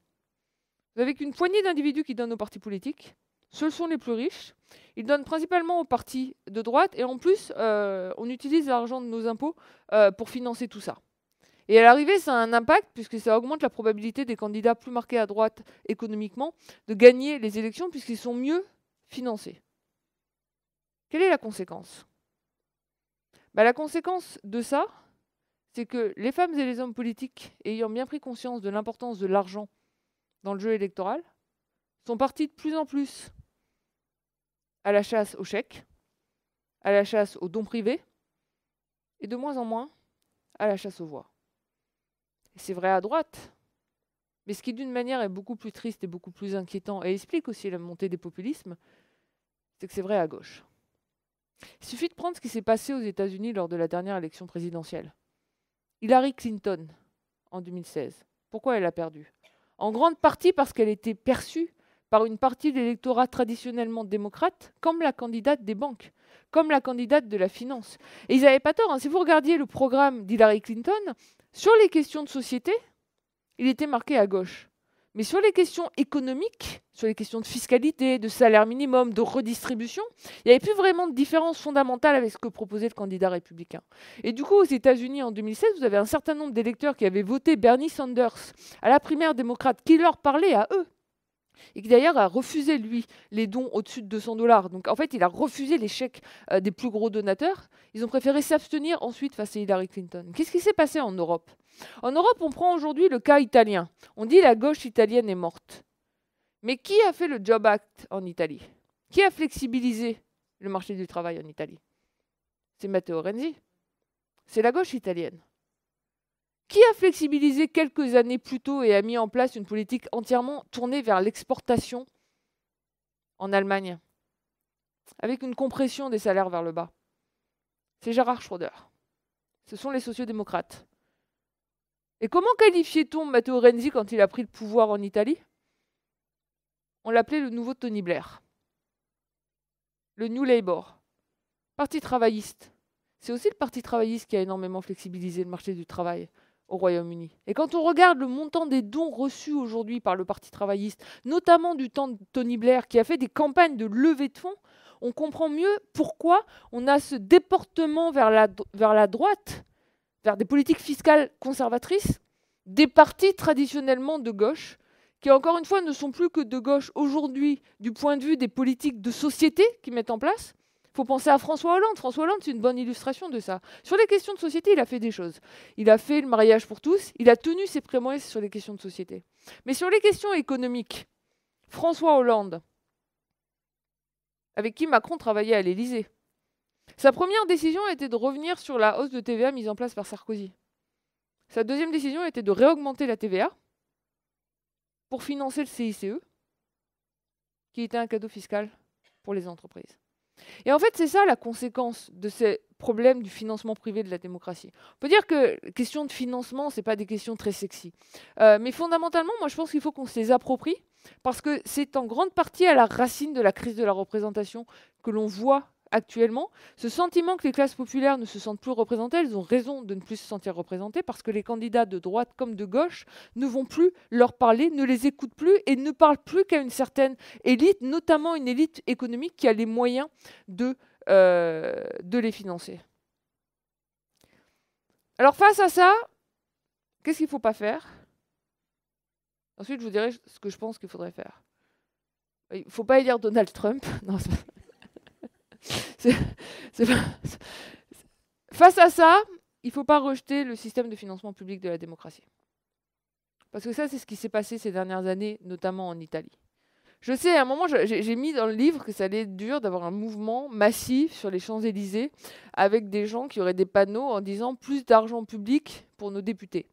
Speaker 1: Vous avez qu'une poignée d'individus qui donnent aux partis politiques. Ce sont les plus riches. Ils donnent principalement aux partis de droite. Et en plus, on utilise l'argent de nos impôts pour financer tout ça. Et à l'arrivée, ça a un impact, puisque ça augmente la probabilité des candidats plus marqués à droite économiquement de gagner les élections, puisqu'ils sont mieux financés. Quelle est la conséquence ? La conséquence de ça, c'est que les femmes et les hommes politiques, ayant bien pris conscience de l'importance de l'argent dans le jeu électoral, sont partis de plus en plus à la chasse aux chèques, à la chasse aux dons privés, et de moins en moins à la chasse aux voix. Et c'est vrai à droite, mais ce qui d'une manière est beaucoup plus triste et beaucoup plus inquiétant, et explique aussi la montée des populismes, c'est que c'est vrai à gauche. Il suffit de prendre ce qui s'est passé aux États-Unis lors de la dernière élection présidentielle. Hillary Clinton, en 2016. Pourquoi elle a perdu ? En grande partie parce qu'elle était perçue par une partie de l'électorat traditionnellement démocrate comme la candidate des banques, comme la candidate de la finance. Et ils n'avaient pas tort. Si vous regardiez le programme d'Hillary Clinton, sur les questions de société, il était marqué à gauche. Mais sur les questions économiques, sur les questions de fiscalité, de salaire minimum, de redistribution, il n'y avait plus vraiment de différence fondamentale avec ce que proposait le candidat républicain. Et du coup, aux États-Unis, en 2016, vous avez un certain nombre d'électeurs qui avaient voté Bernie Sanders à la primaire démocrate, qui leur parlait à eux. Et qui d'ailleurs a refusé, lui, les dons au-dessus de $200. Donc en fait, il a refusé les chèques des plus gros donateurs. Ils ont préféré s'abstenir ensuite face à Hillary Clinton. Qu'est-ce qui s'est passé en Europe ? En Europe, on prend aujourd'hui le cas italien. On dit la gauche italienne est morte. Mais qui a fait le Job Act en Italie ? Qui a flexibilisé le marché du travail en Italie ? C'est Matteo Renzi. C'est la gauche italienne. Qui a flexibilisé quelques années plus tôt et a mis en place une politique entièrement tournée vers l'exportation en Allemagne, avec une compression des salaires vers le bas ? C'est Gerhard Schröder. Ce sont les sociodémocrates. Et comment qualifiait-on Matteo Renzi quand il a pris le pouvoir en Italie ? On l'appelait le nouveau Tony Blair. Le New Labour. Parti travailliste. C'est aussi le parti travailliste qui a énormément flexibilisé le marché du travail au Royaume-Uni. Et quand on regarde le montant des dons reçus aujourd'hui par le Parti travailliste, notamment du temps de Tony Blair, qui a fait des campagnes de levée de fonds, on comprend mieux pourquoi on a ce déportement vers la droite, vers des politiques fiscales conservatrices, des partis traditionnellement de gauche, qui encore une fois ne sont plus que de gauche aujourd'hui du point de vue des politiques de société qu'ils mettent en place. Il faut penser à François Hollande. François Hollande, c'est une bonne illustration de ça. Sur les questions de société, il a fait des choses. Il a fait le mariage pour tous. Il a tenu ses promesses sur les questions de société. Mais sur les questions économiques, François Hollande, avec qui Macron travaillait à l'Élysée, sa première décision était de revenir sur la hausse de TVA mise en place par Sarkozy. Sa deuxième décision était de réaugmenter la TVA pour financer le CICE, qui était un cadeau fiscal pour les entreprises. Et en fait, c'est ça la conséquence de ces problèmes du financement privé de la démocratie. On peut dire que les questions de financement, ce n'est pas des questions très sexy. Mais fondamentalement, moi, je pense qu'il faut qu'on se les approprie, parce que c'est en grande partie à la racine de la crise de la représentation que l'on voit actuellement. Ce sentiment que les classes populaires ne se sentent plus représentées, elles ont raison de ne plus se sentir représentées, parce que les candidats de droite comme de gauche ne vont plus leur parler, ne les écoutent plus et ne parlent plus qu'à une certaine élite, notamment une élite économique qui a les moyens de les financer. Alors face à ça, qu'est-ce qu'il ne faut pas faire? Ensuite, je vous dirai ce que je pense qu'il faudrait faire. Il ne faut pas élire Donald Trump. Non, c'est pas... Face à ça, il ne faut pas rejeter le système de financement public de la démocratie. Parce que ça, c'est ce qui s'est passé ces dernières années, notamment en Italie. Je sais, à un moment, j'ai mis dans le livre que ça allait être dur d'avoir un mouvement massif sur les Champs-Élysées avec des gens qui auraient des panneaux en disant plus d'argent public pour nos députés.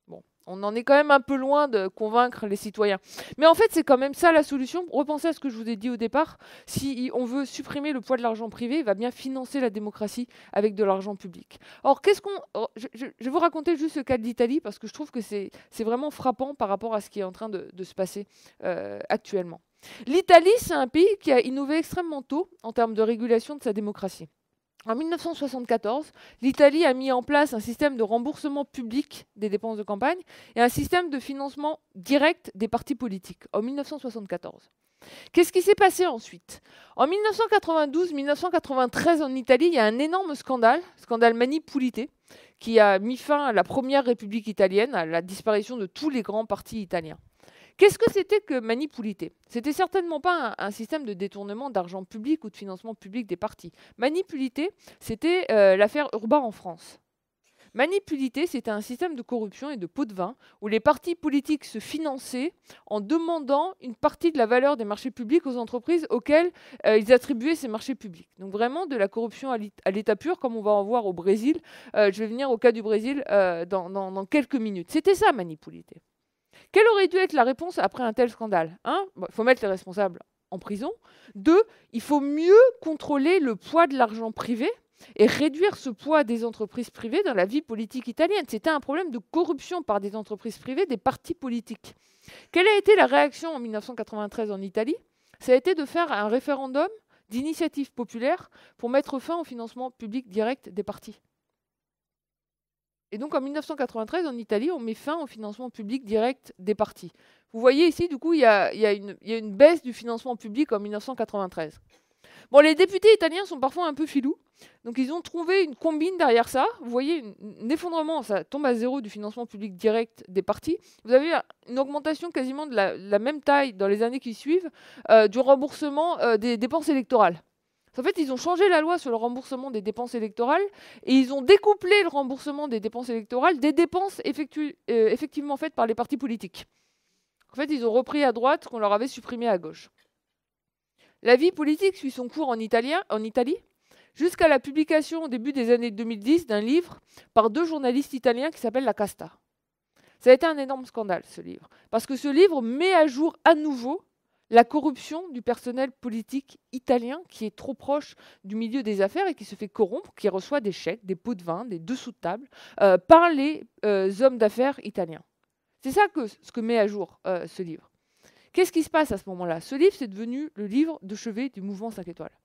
Speaker 1: Bon, on en est quand même un peu loin de convaincre les citoyens. Mais en fait, c'est quand même ça la solution. Repensez à ce que je vous ai dit au départ. Si on veut supprimer le poids de l'argent privé, il va bien financer la démocratie avec de l'argent public. Or, je vais vous raconter juste le cas de l'Italie parce que je trouve que c'est vraiment frappant par rapport à ce qui est en train de se passer actuellement. L'Italie, c'est un pays qui a innové extrêmement tôt en termes de régulation de sa démocratie. En 1974, l'Italie a mis en place un système de remboursement public des dépenses de campagne et un système de financement direct des partis politiques, en 1974. Qu'est-ce qui s'est passé ensuite? En 1992-1993, en Italie, il y a un énorme scandale Mani Pulite, qui a mis fin à la première République italienne, à la disparition de tous les grands partis italiens. Qu'est-ce que c'était que Mani Pulite? C'était certainement pas un système de détournement d'argent public ou de financement public des partis. Mani Pulite, c'était l'affaire Urbain en France. Mani Pulite, c'était un système de corruption et de pot de vin où les partis politiques se finançaient en demandant une partie de la valeur des marchés publics aux entreprises auxquelles ils attribuaient ces marchés publics. Donc vraiment de la corruption à l'état pur, comme on va en voir au Brésil. Je vais venir au cas du Brésil dans quelques minutes. C'était ça, Mani Pulite. Quelle aurait dû être la réponse après un tel scandale? Il faut mettre les responsables en prison. 2, il faut mieux contrôler le poids de l'argent privé et réduire ce poids des entreprises privées dans la vie politique italienne. C'était un problème de corruption par des entreprises privées, des partis politiques. Quelle a été la réaction en 1993 en Italie? Ça a été de faire un référendum d'initiative populaire pour mettre fin au financement public direct des partis. Et donc en 1993, en Italie, on met fin au financement public direct des partis. Vous voyez ici, du coup, il y a une baisse du financement public en 1993. Bon, les députés italiens sont parfois un peu filous, donc ils ont trouvé une combine derrière ça. Vous voyez un effondrement, ça tombe à zéro du financement public direct des partis. Vous avez une augmentation quasiment de la même taille dans les années qui suivent du remboursement des dépenses électorales. En fait, ils ont changé la loi sur le remboursement des dépenses électorales et ils ont découplé le remboursement des dépenses électorales des dépenses effectivement faites par les partis politiques. En fait, ils ont repris à droite ce qu'on leur avait supprimé à gauche. La vie politique suit son cours en Italie jusqu'à la publication au début des années 2010 d'un livre par 2 journalistes italiens qui s'appellent La Casta. Ça a été un énorme scandale, ce livre, parce que ce livre met à jour à nouveau la corruption du personnel politique italien qui est trop proche du milieu des affaires et qui se fait corrompre, qui reçoit des chèques, des pots de vin, des dessous de table par les hommes d'affaires italiens. C'est ça ce que met à jour ce livre. Qu'est-ce qui se passe à ce moment-là? Ce livre, c'est devenu le livre de chevet du mouvement 5 étoiles.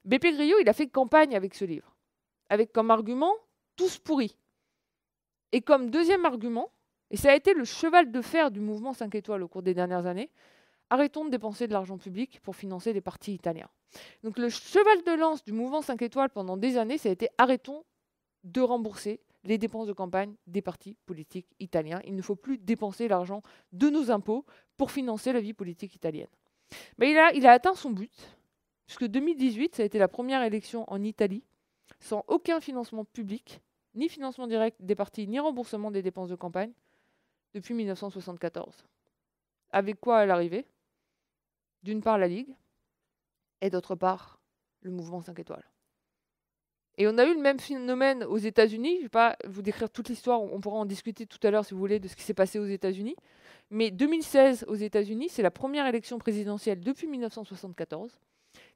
Speaker 1: Beppe Grillo, il a fait campagne avec ce livre, avec comme argument « tous pourris ». Et comme deuxième argument, et ça a été le cheval de fer du mouvement 5 étoiles au cours des dernières années, arrêtons de dépenser de l'argent public pour financer les partis italiens. Donc le cheval de lance du mouvement 5 étoiles pendant des années, ça a été arrêtons de rembourser les dépenses de campagne des partis politiques italiens. Il ne faut plus dépenser l'argent de nos impôts pour financer la vie politique italienne. Mais il a atteint son but, puisque 2018, ça a été la première élection en Italie, sans aucun financement public, ni financement direct des partis, ni remboursement des dépenses de campagne, depuis 1974. Avec quoi à l'arrivée? D'une part la Ligue, et d'autre part le mouvement 5 étoiles. Et on a eu le même phénomène aux États-Unis. Je ne vais pas vous décrire toute l'histoire, on pourra en discuter tout à l'heure si vous voulez de ce qui s'est passé aux États-Unis. Mais 2016 aux États-Unis, c'est la première élection présidentielle depuis 1974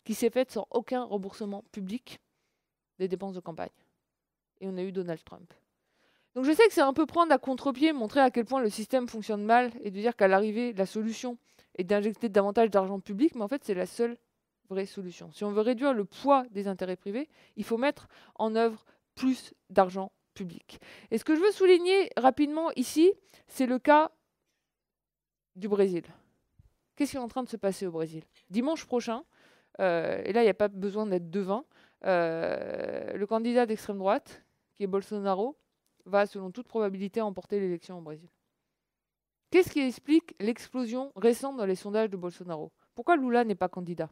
Speaker 1: qui s'est faite sans aucun remboursement public des dépenses de campagne. Et on a eu Donald Trump. Donc je sais que c'est un peu prendre à contre-pied, montrer à quel point le système fonctionne mal et de dire qu'à l'arrivée, la solution est d'injecter davantage d'argent public, mais en fait, c'est la seule vraie solution. Si on veut réduire le poids des intérêts privés, il faut mettre en œuvre plus d'argent public. Et ce que je veux souligner rapidement ici, c'est le cas du Brésil. Qu'est-ce qui est en train de se passer au Brésil? Dimanche prochain, et là, il n'y a pas besoin d'être devin, le candidat d'extrême droite, qui est Bolsonaro, va, selon toute probabilité, emporter l'élection au Brésil. Qu'est-ce qui explique l'explosion récente dans les sondages de Bolsonaro? Pourquoi Lula n'est pas candidat?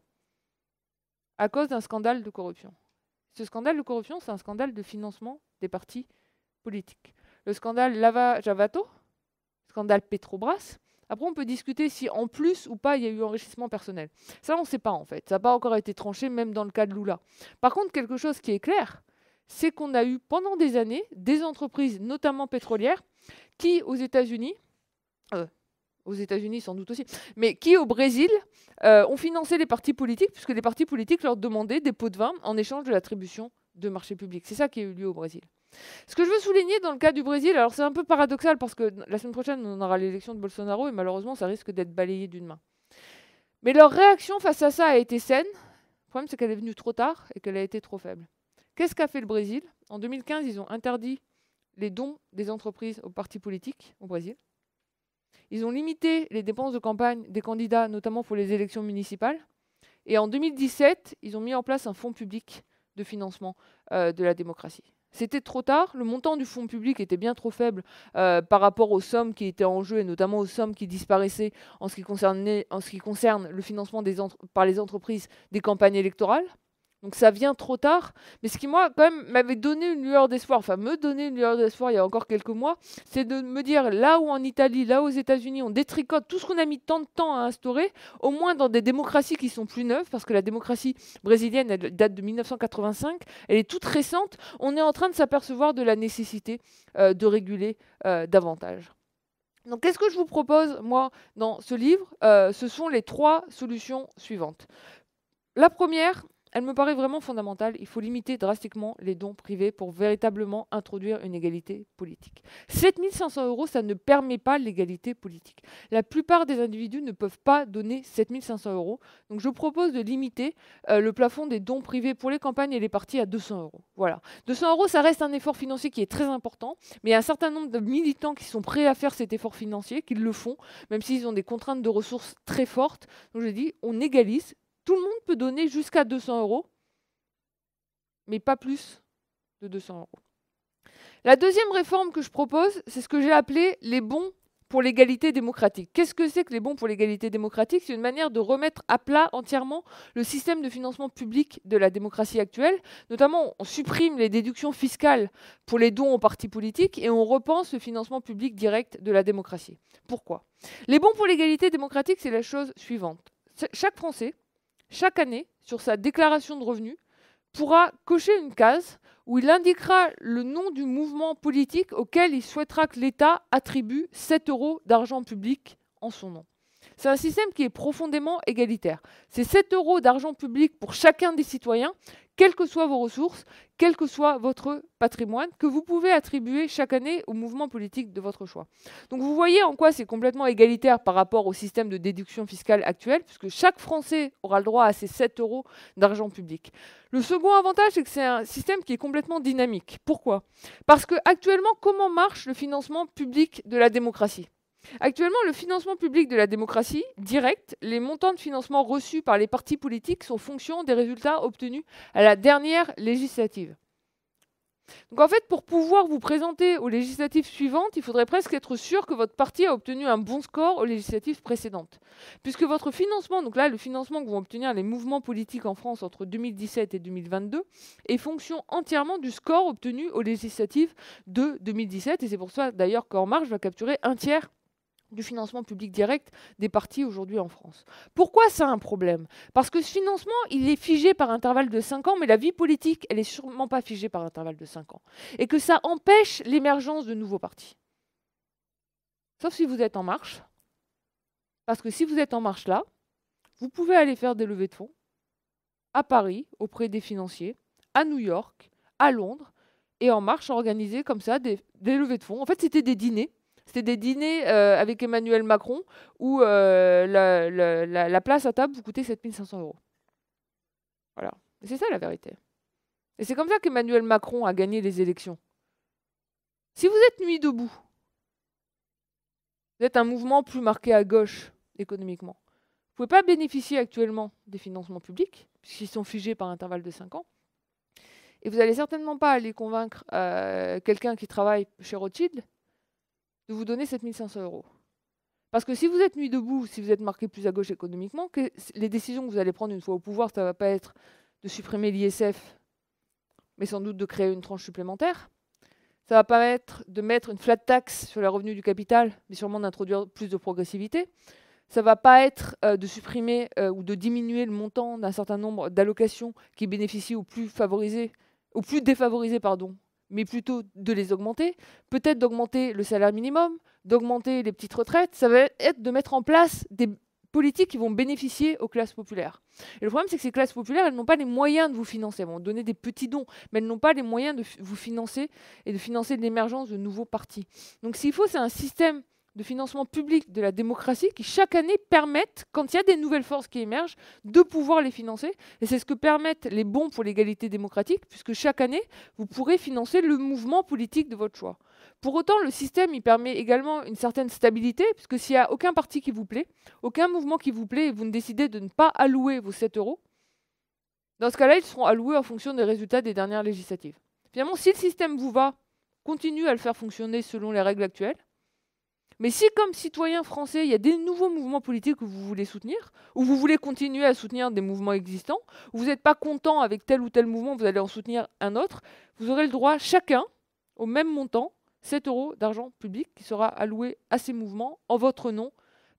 Speaker 1: À cause d'un scandale de corruption. Ce scandale de corruption, c'est un scandale de financement des partis politiques. Le scandale Lava Jato, scandale Petrobras. Après, on peut discuter si en plus ou pas il y a eu enrichissement personnel. Ça, on ne sait pas en fait. Ça n'a pas encore été tranché, même dans le cas de Lula. Par contre, quelque chose qui est clair, c'est qu'on a eu pendant des années des entreprises, notamment pétrolières, qui aux États-Unis sans doute aussi, mais qui au Brésil ont financé les partis politiques, puisque les partis politiques leur demandaient des pots de vin en échange de l'attribution de marchés publics. C'est ça qui a eu lieu au Brésil. Ce que je veux souligner dans le cas du Brésil, alors c'est un peu paradoxal parce que la semaine prochaine, on aura l'élection de Bolsonaro et malheureusement, ça risque d'être balayé d'une main. Mais leur réaction face à ça a été saine. Le problème, c'est qu'elle est venue trop tard et qu'elle a été trop faible. Qu'est-ce qu'a fait le Brésil? En 2015, ils ont interdit les dons des entreprises aux partis politiques au Brésil. Ils ont limité les dépenses de campagne des candidats, notamment pour les élections municipales. Et en 2017, ils ont mis en place un fonds public de financement de la démocratie. C'était trop tard, le montant du fonds public était bien trop faible par rapport aux sommes qui étaient en jeu, et notamment aux sommes qui disparaissaient en ce qui concerne le financement par les entreprises des campagnes électorales. Donc ça vient trop tard, mais ce qui, moi, quand même, m'avait donné une lueur d'espoir, enfin me donnait une lueur d'espoir il y a encore quelques mois, c'est de me dire, là où en Italie, là aux États-Unis, on détricote tout ce qu'on a mis tant de temps à instaurer, au moins dans des démocraties qui sont plus neuves, parce que la démocratie brésilienne, elle date de 1985, elle est toute récente, on est en train de s'apercevoir de la nécessité de réguler davantage. Donc qu'est-ce que je vous propose, moi, dans ce livre? Ce sont les 3 solutions suivantes. La première, elle me paraît vraiment fondamentale. Il faut limiter drastiquement les dons privés pour véritablement introduire une égalité politique. 7 500 €, ça ne permet pas l'égalité politique. La plupart des individus ne peuvent pas donner 7 500 €. Donc je propose de limiter le plafond des dons privés pour les campagnes et les partis à 200 €. Voilà. 200 €, ça reste un effort financier qui est très important, mais il y a un certain nombre de militants qui sont prêts à faire cet effort financier, qui le font, même s'ils ont des contraintes de ressources très fortes. Donc je dis, on égalise. Tout le monde peut donner jusqu'à 200 €, mais pas plus de 200 €. La deuxième réforme que je propose, c'est ce que j'ai appelé les bons pour l'égalité démocratique. Qu'est-ce que c'est que les bons pour l'égalité démocratique? C'est une manière de remettre à plat entièrement le système de financement public de la démocratie actuelle. Notamment, on supprime les déductions fiscales pour les dons aux partis politiques et on repense le financement public direct de la démocratie. Pourquoi? Les bons pour l'égalité démocratique, c'est la chose suivante. Chaque Français, chaque année, sur sa déclaration de revenus, pourra cocher une case où il indiquera le nom du mouvement politique auquel il souhaitera que l'État attribue 7 € d'argent public en son nom. C'est un système qui est profondément égalitaire. C'est 7 € d'argent public pour chacun des citoyens, quelles que soient vos ressources, quel que soit votre patrimoine, que vous pouvez attribuer chaque année au mouvement politique de votre choix. Donc vous voyez en quoi c'est complètement égalitaire par rapport au système de déduction fiscale actuel, puisque chaque Français aura le droit à ces 7 € d'argent public. Le second avantage, c'est que c'est un système qui est complètement dynamique. Pourquoi? Parce que actuellement, comment marche le financement public de la démocratie? Actuellement, le financement public de la démocratie direct, les montants de financement reçus par les partis politiques sont fonction des résultats obtenus à la dernière législative. Donc en fait, pour pouvoir vous présenter aux législatives suivantes, il faudrait presque être sûr que votre parti a obtenu un bon score aux législatives précédentes. Puisque votre financement, donc là, le financement que vont obtenir les mouvements politiques en France entre 2017 et 2022, est fonction entièrement du score obtenu aux législatives de 2017. Et c'est pour ça d'ailleurs qu'En Marche va capturer un tiers du financement public direct des partis aujourd'hui en France. Pourquoi ça a un problème? Parce que ce financement, il est figé par intervalle de 5 ans, mais la vie politique, elle n'est sûrement pas figée par intervalle de 5 ans. Et que ça empêche l'émergence de nouveaux partis. Sauf si vous êtes En Marche. Parce que si vous êtes En Marche là, vous pouvez aller faire des levées de fonds à Paris, auprès des financiers, à New York, à Londres, et En Marche organisait comme ça des levées de fonds. En fait, c'était des dîners. C'était des dîners avec Emmanuel Macron où la place à table vous coûtait 7 500 €. Voilà. Et c'est ça la vérité. Et c'est comme ça qu'Emmanuel Macron a gagné les élections. Si vous êtes Nuit debout, vous êtes un mouvement plus marqué à gauche économiquement. Vous ne pouvez pas bénéficier actuellement des financements publics, puisqu'ils sont figés par intervalle de 5 ans. Et vous n'allez certainement pas aller convaincre quelqu'un qui travaille chez Rothschild de vous donner 7 500 €. Parce que si vous êtes nuit debout, si vous êtes marqué plus à gauche économiquement, les décisions que vous allez prendre une fois au pouvoir, ça ne va pas être de supprimer l'ISF, mais sans doute de créer une tranche supplémentaire. Ça ne va pas être de mettre une flat tax sur les revenus du capital, mais sûrement d'introduire plus de progressivité. Ça ne va pas être de supprimer ou de diminuer le montant d'un certain nombre d'allocations qui bénéficient aux plus défavorisés, mais plutôt de les augmenter. Peut-être d'augmenter le salaire minimum, d'augmenter les petites retraites. Ça va être de mettre en place des politiques qui vont bénéficier aux classes populaires. Et le problème, c'est que ces classes populaires, elles n'ont pas les moyens de vous financer. Elles vont donner des petits dons, mais elles n'ont pas les moyens de vous financer et de financer l'émergence de nouveaux partis. Donc s'il faut, c'est un système de financement public de la démocratie qui, chaque année, permettent, quand il y a des nouvelles forces qui émergent, de pouvoir les financer. Et c'est ce que permettent les bons pour l'égalité démocratique, puisque chaque année, vous pourrez financer le mouvement politique de votre choix. Pour autant, le système, il permet également une certaine stabilité, puisque s'il n'y a aucun parti qui vous plaît, aucun mouvement qui vous plaît, et vous ne décidez de ne pas allouer vos 7 €, dans ce cas-là, ils seront alloués en fonction des résultats des dernières législatives. Finalement, si le système vous va, continuez à le faire fonctionner selon les règles actuelles. Mais si, comme citoyen français, il y a des nouveaux mouvements politiques que vous voulez soutenir, ou vous voulez continuer à soutenir des mouvements existants, ou vous n'êtes pas content avec tel ou tel mouvement, vous allez en soutenir un autre, vous aurez le droit, chacun, au même montant, 7 € d'argent public qui sera alloué à ces mouvements en votre nom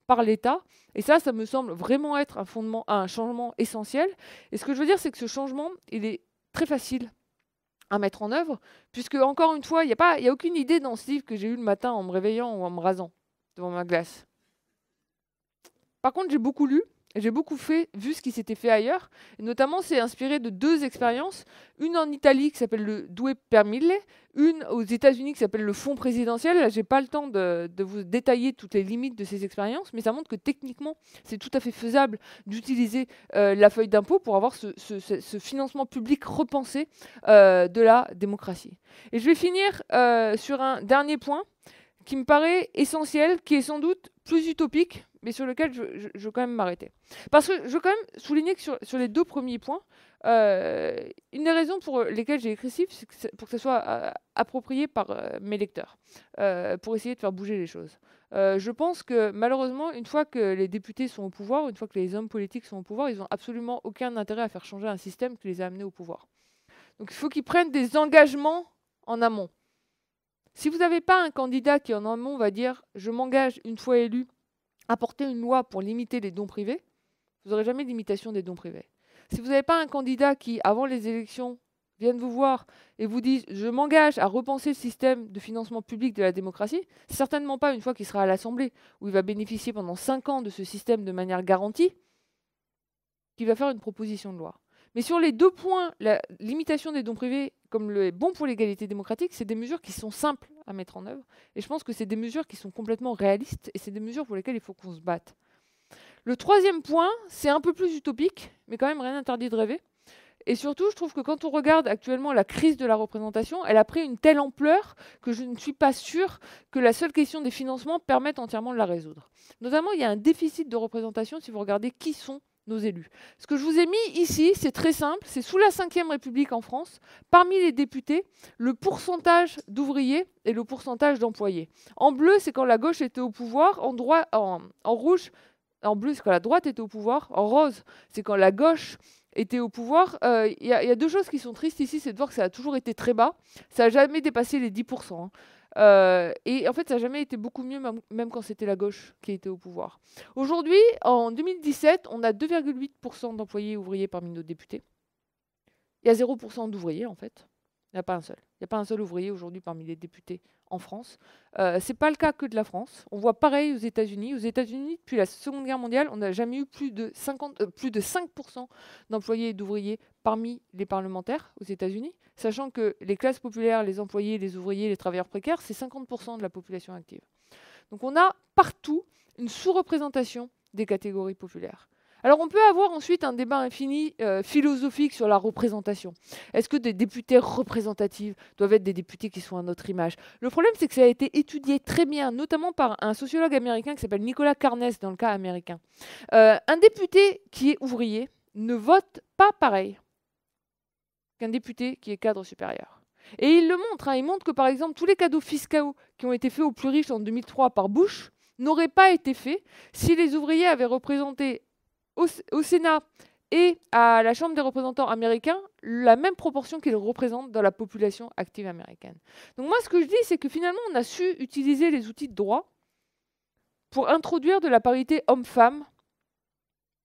Speaker 1: par l'État. Et ça me semble vraiment être un changement essentiel. Et ce que je veux dire, c'est que ce changement, il est très facile à mettre en œuvre, puisque, encore une fois, il n'y a aucune idée dans ce livre que j'ai eu le matin en me réveillant ou en me rasant devant ma glace. Par contre, j'ai beaucoup lu, et j'ai beaucoup vu ce qui s'était fait ailleurs, et notamment, c'est inspiré de 2 expériences, une en Italie qui s'appelle le Due per Mille, une aux États-Unis qui s'appelle le Fonds présidentiel. Là, j'ai pas le temps de vous détailler toutes les limites de ces expériences, mais ça montre que techniquement, c'est tout à fait faisable d'utiliser la feuille d'impôt pour avoir ce financement public repensé de la démocratie. Et je vais finir sur un dernier point qui me paraît essentiel, qui est sans doute plus utopique, mais sur lequel je veux quand même m'arrêter. Parce que je veux quand même souligner que sur les 2 premiers points, une des raisons pour lesquelles j'ai écrit ce livre, c'est pour que ça soit approprié par mes lecteurs, pour essayer de faire bouger les choses. Je pense que malheureusement, une fois que les députés sont au pouvoir, une fois que les hommes politiques sont au pouvoir, ils n'ont absolument aucun intérêt à faire changer un système qui les a amenés au pouvoir. Donc il faut qu'ils prennent des engagements en amont. Si vous n'avez pas un candidat qui en amont va dire « je m'engage, une fois élu, à porter une loi pour limiter les dons privés », vous n'aurez jamais de limitation des dons privés. Si vous n'avez pas un candidat qui, avant les élections, vienne vous voir et vous dise « je m'engage à repenser le système de financement public de la démocratie », certainement pas une fois qu'il sera à l'Assemblée, où il va bénéficier pendant 5 ans de ce système de manière garantie, qu'il va faire une proposition de loi. Mais sur les 2 points, la limitation des dons privés comme le bon pour l'égalité démocratique, c'est des mesures qui sont simples à mettre en œuvre. Et je pense que c'est des mesures qui sont complètement réalistes et c'est des mesures pour lesquelles il faut qu'on se batte. Le 3e point, c'est un peu plus utopique, mais quand même rien n'interdit de rêver. Et surtout, je trouve que quand on regarde actuellement la crise de la représentation, elle a pris une telle ampleur que je ne suis pas sûre que la seule question des financements permette entièrement de la résoudre. Notamment, il y a un déficit de représentation si vous regardez qui sont nos élus. Ce que je vous ai mis ici, c'est très simple, c'est sous la Ve République en France, parmi les députés, le pourcentage d'ouvriers et le pourcentage d'employés. En bleu, c'est quand la gauche était au pouvoir, en rouge, en bleu, c'est quand la droite était au pouvoir, en rose, c'est quand la gauche était au pouvoir. Il y a 2 choses qui sont tristes ici, c'est de voir que ça a toujours été très bas, ça n'a jamais dépassé les 10%. Hein. Et en fait, ça n'a jamais été beaucoup mieux, même quand c'était la gauche qui était au pouvoir. Aujourd'hui, en 2017, on a 2,8% d'employés ouvriers parmi nos députés. Il y a 0% d'ouvriers, en fait. Il n'y a pas un seul. Il n'y a pas un seul ouvrier aujourd'hui parmi les députés en France. Ce n'est pas le cas que de la France. On voit pareil aux États-Unis. Aux États-Unis, depuis la Seconde Guerre mondiale, on n'a jamais eu plus de 5% d'employés et d'ouvriers parmi les parlementaires aux États-Unis, sachant que les classes populaires, les employés, les ouvriers, les travailleurs précaires, c'est 50% de la population active. Donc on a partout une sous-représentation des catégories populaires. Alors on peut avoir ensuite un débat infini philosophique sur la représentation. Est-ce que des députés représentatifs doivent être des députés qui sont à notre image? Le problème, c'est que ça a été étudié très bien, notamment par un sociologue américain qui s'appelle Nicolas Carnes dans le cas américain. Un député qui est ouvrier ne vote pas pareil qu'un député qui est cadre supérieur. Et il le montre, hein, il montre que par exemple tous les cadeaux fiscaux qui ont été faits aux plus riches en 2003 par Bush n'auraient pas été faits si les ouvriers avaient représenté au Sénat et à la Chambre des représentants américains la même proportion qu'ils représentent dans la population active américaine. Donc moi ce que je dis, c'est que finalement on a su utiliser les outils de droit pour introduire de la parité homme-femme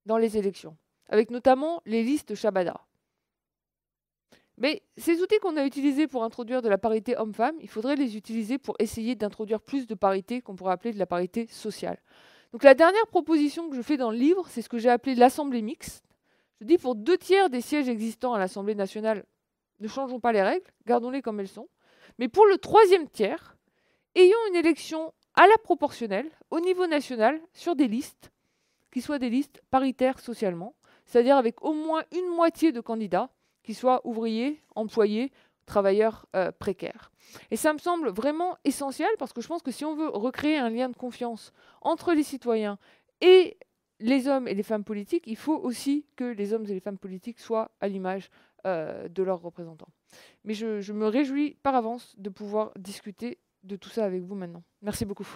Speaker 1: dans les élections, avec notamment les listes Shabada. Mais ces outils qu'on a utilisés pour introduire de la parité homme-femme, il faudrait les utiliser pour essayer d'introduire plus de parité qu'on pourrait appeler de la parité sociale. Donc la dernière proposition que je fais dans le livre, c'est ce que j'ai appelé l'Assemblée mixte. Je dis pour 2/3 des sièges existants à l'Assemblée nationale, ne changeons pas les règles, gardons-les comme elles sont. Mais pour le 3e tiers, ayons une élection à la proportionnelle, au niveau national, sur des listes, qui soient des listes paritaires socialement, c'est-à-dire avec au moins une moitié de candidats, qui soient ouvriers, employés, travailleurs précaires. Et ça me semble vraiment essentiel parce que je pense que si on veut recréer un lien de confiance entre les citoyens et les hommes et les femmes politiques, il faut aussi que les hommes et les femmes politiques soient à l'image de leurs représentants. Mais je me réjouis par avance de pouvoir discuter de tout ça avec vous maintenant. Merci beaucoup.